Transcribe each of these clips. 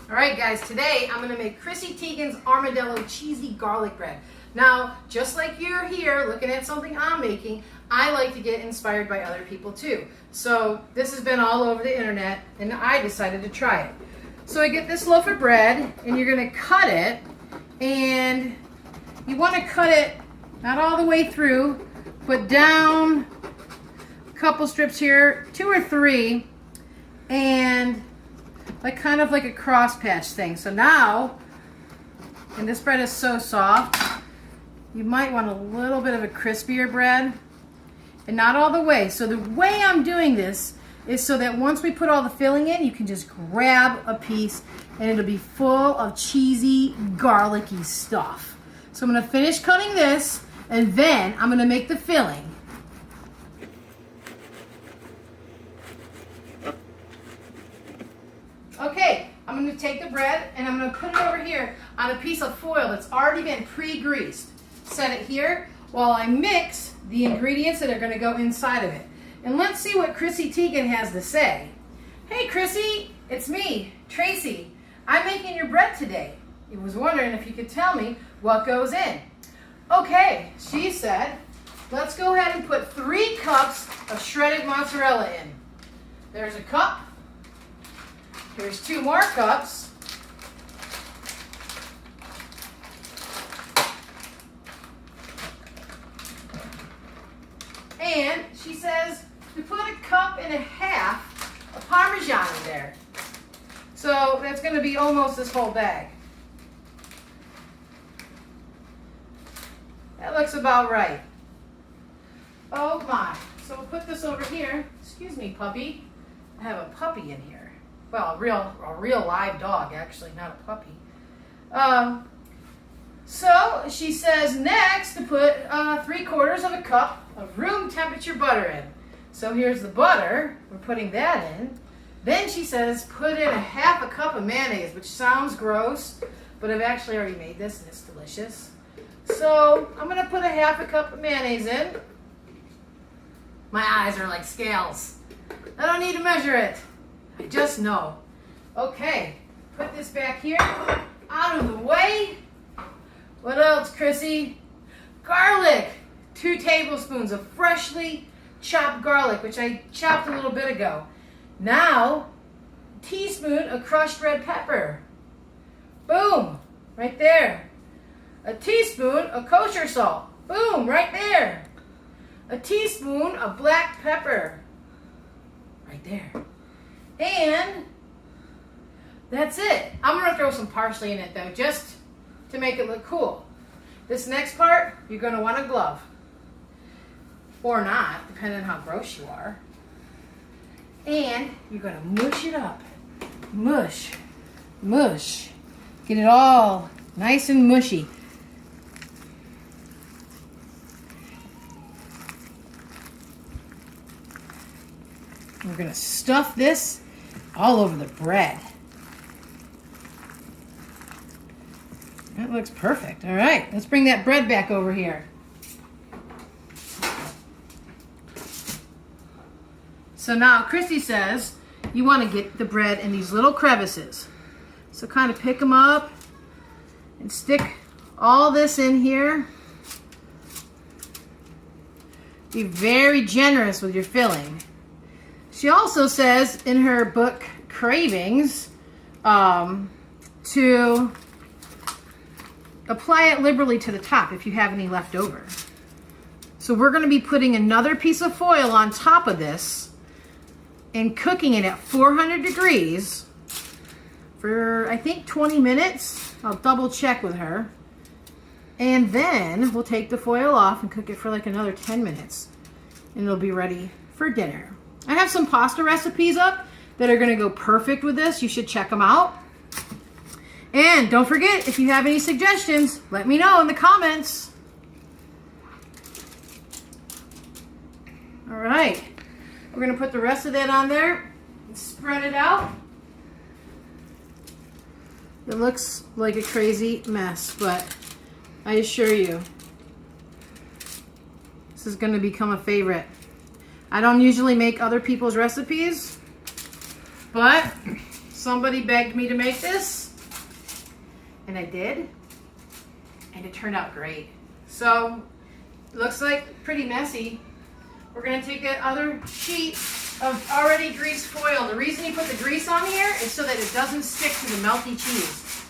All right, guys, today I'm going to make Chrissy Teigen's Armadillo cheesy garlic bread. Now, just like you're here looking at something I'm making, I like to get inspired by other people too. So this has been all over the internet, and I decided to try it. So I get this loaf of bread, and you're going to cut it, and you want to cut it not all the way through, but down a couple strips here, 2 or 3, and like kind of like a cross patch thing. So now, and this bread is so soft, you might want a little bit of a crispier bread, and not all the way. So the way I'm doing this is so that once we put all the filling in, you can just grab a piece and it'll be full of cheesy, garlicky stuff. So I'm gonna finish cutting this, and then I'm gonna make the filling. Okay, I'm going to take the bread and I'm going to put it over here on a piece of foil that's already been pre-greased. Set it here while I mix the ingredients that are going to go inside of it. And let's see what Chrissy Tiegen has to say. Hey Chrissy, it's me, Tracy. I'm making your bread today. I was wondering if you could tell me what goes in. Okay, she said, let's go ahead and put 3 cups of shredded mozzarella in. There's a cup. Here's 2 more cups. And she says to put 1.5 cups of parmesan in there. So that's going to be almost this whole bag. That looks about right. Oh my. So we'll put this over here. Excuse me, puppy. I have a puppy in here. Well, a real live dog, actually, not a puppy. So she says next to put 3/4 cup of room temperature butter in. So here's the butter. We're putting that in. Then she says put in 1/2 cup of mayonnaise, which sounds gross, but I've actually already made this and it's delicious. So I'm going to put 1/2 cup of mayonnaise in. My eyes are like scales. I don't need to measure it. I just know. Okay, put this back here, out of the way. What else, Chrissy? Garlic. 2 tablespoons of freshly chopped garlic, which I chopped a little bit ago. Now, a teaspoon of crushed red pepper. Boom, right there. A teaspoon of kosher salt. Boom, right there. A teaspoon of black pepper. Right there. And that's it. I'm going to throw some parsley in it though, just to make it look cool. This next part, you're going to want a glove. Or not, depending on how gross you are. And you're going to mush it up. Mush. Mush. Get it all nice and mushy. We're going to stuff this all over the bread. That looks perfect. All right, let's bring that bread back over here. So now Chrissy says you want to get the bread in these little crevices. So kind of pick them up and stick all this in here. Be very generous with your filling. She also says in her book, Cravings, to apply it liberally to the top if you have any left over. So we're going to be putting another piece of foil on top of this and cooking it at 400 degrees for, I think, 20 minutes. I'll double check with her. And then we'll take the foil off and cook it for like another 10 minutes. And it'll be ready for dinner. I have some pasta recipes up that are going to go perfect with this. You should check them out. And don't forget, if you have any suggestions, let me know in the comments. All right. We're going to put the rest of that on there and spread it out. It looks like a crazy mess, but I assure you, this is going to become a favorite. I don't usually make other people's recipes, but somebody begged me to make this, and I did, and it turned out great. So, looks like pretty messy. We're gonna take another sheet of already greased foil. The reason you put the grease on here is so that it doesn't stick to the melty cheese.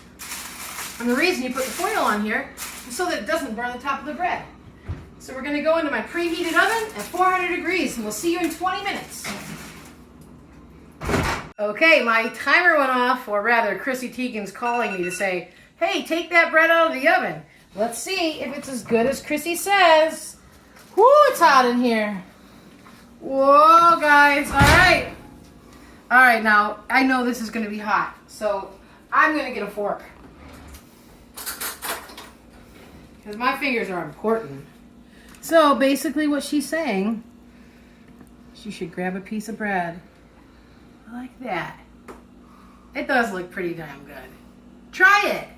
And the reason you put the foil on here is so that it doesn't burn the top of the bread. So we're gonna go into my preheated oven at 400 degrees, and we'll see you in 20 minutes. Okay, my timer went off, or rather, Chrissy Teigen's calling me to say, hey, take that bread out of the oven. Let's see if it's as good as Chrissy says. Whoo, it's hot in here. Whoa, guys, all right. All right, now, I know this is gonna be hot, so I'm gonna get a fork. Because my fingers are important. So, basically what she's saying, she should grab a piece of bread. Like that. It does look pretty damn good. Try it.